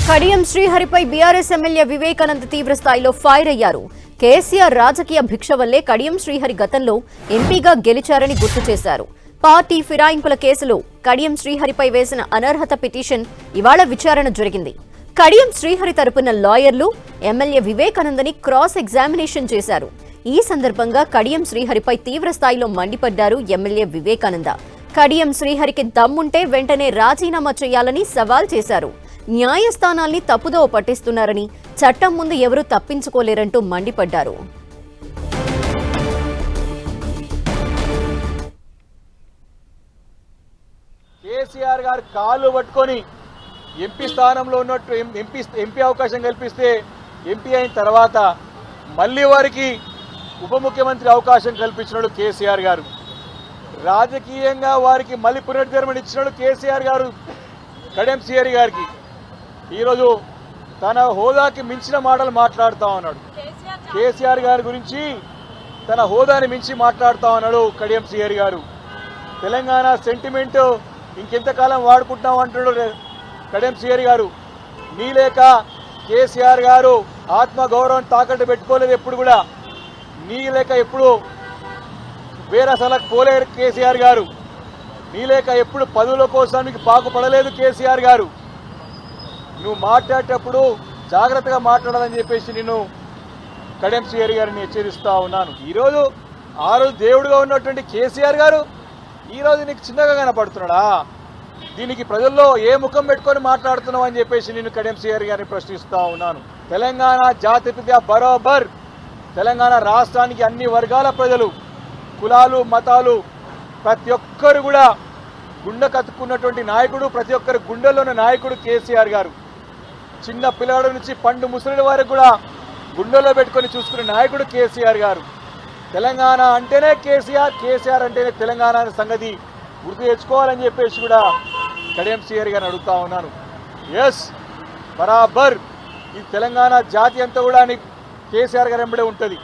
Kadiyam శ్రీహరిపై BRS MLA Vivekananda తీవ్ర స్థాయిలో fire అయ్యారు. కేసీఆర్ రాజకీయ భిక్ష వల్లే కడియం శ్రీహరి గతంలో ఎంపీగా గెలిచారని గుర్తు చేశారు. పార్టీ ఫిరాయింపుల కేసులో కడియం శ్రీహరిపై వేసిన అనర్హత పిటిషన్ ఇవాళ విచారణ జరిగింది. కడియం శ్రీహరి తరపున లాయర్లు ఎమ్మెల్యే వివేకానందని క్రాస్ ఎగ్జామినేషన్ చేశారు. ఈ సందర్భంగా కడియం శ్రీహరిపై తీవ్ర స్థాయిలో మండిపడ్డారు ఎమ్మెల్యే వివేకానంద. కడియం శ్రీహరికి దమ్ముంటే వెంటనే రాజీనామా చేయాలని సవాల్ చేశారు. న్యాయస్థానాల్ని తప్పుదోవ పట్టిస్తున్నారని, చట్టం ముందు ఎవరూ తప్పించుకోలేరంటూ మండిపడ్డారు. కేసీఆర్ గారు కాళ్ళు పట్టుకొని ఎంపీ స్థానంలో ఉన్నట్టు ఎంపీ అవకాశం కల్పిస్తే ఎంపీ అయిన తర్వాత మళ్ళీ వారికి ఉప ముఖ్యమంత్రి అవకాశం కల్పించినాడు కేసీఆర్ గారు. రాజకీయంగా వారికి మళ్ళీ పునర్జన్మని ఇచ్చినాడు కేసీఆర్ గారు కడియం శ్రీహరి గారికి. ఈరోజు తన హోదాకి మించిన మాటలు మాట్లాడుతూ ఉన్నాడు. కేసీఆర్ గారి గురించి తన హోదాని మించి మాట్లాడుతూ ఉన్నాడు కడియం శ్రీహరి గారు. తెలంగాణ సెంటిమెంట్ ఇంకెంతకాలం వాడుకుంటున్నాం అంటున్నాడు కడియం శ్రీహరి గారు. నీ లేక కేసీఆర్ గారు ఆత్మగౌరవం తాకట్టు పెట్టుకోలేదు. ఎప్పుడు కూడా నీ లేక ఎప్పుడు వేరసలకు పోలేరు కేసీఆర్ గారు. నీ లేక ఎప్పుడు పదవుల కోసం మీకు పాకుపడలేదు కేసీఆర్ గారు. నువ్వు మాట్లాడేటప్పుడు జాగ్రత్తగా మాట్లాడాలని చెప్పేసి నేను కడియం శ్రీహరి గారిని హెచ్చరిస్తూ ఉన్నాను. ఈరోజు ఆ రోజు దేవుడుగా ఉన్నటువంటి కేసీఆర్ గారు ఈరోజు నీకు చిన్నగా కనపడుతున్నాడా? దీనికి ప్రజల్లో ఏ ముఖం పెట్టుకొని మాట్లాడుతున్నావు అని చెప్పేసి నేను కడియం శ్రీహరి గారిని ప్రశ్నిస్తూ ఉన్నాను. తెలంగాణ జాతిపిత బరోబర్ తెలంగాణ రాష్ట్రానికి అన్ని వర్గాల ప్రజలు, కులాలు, మతాలు ప్రతి ఒక్కరు కూడా గుండె కత్తుకున్నటువంటి నాయకుడు, ప్రతి ఒక్కరి గుండెల్లో ఉన్న నాయకుడు కేసీఆర్ గారు. చిన్న పిల్లవాడి నుంచి పండు ముసలి వరకు కూడా గుండెల్లో పెట్టుకొని చూసుకునే నాయకుడు కేసీఆర్ గారు. తెలంగాణ అంటేనే కేసీఆర్, కేసీఆర్ అంటేనే తెలంగాణ అనే సంగతి గుర్తు తెచ్చుకోవాలని చెప్పేసి కూడా కడియం శ్రీహరి గారిని అడుగుతా ఉన్నాను. ఎస్, బరాబర్ ఈ తెలంగాణ జాతి అంతా కూడా కేసీఆర్ గారు వెంబడే ఉంటుంది.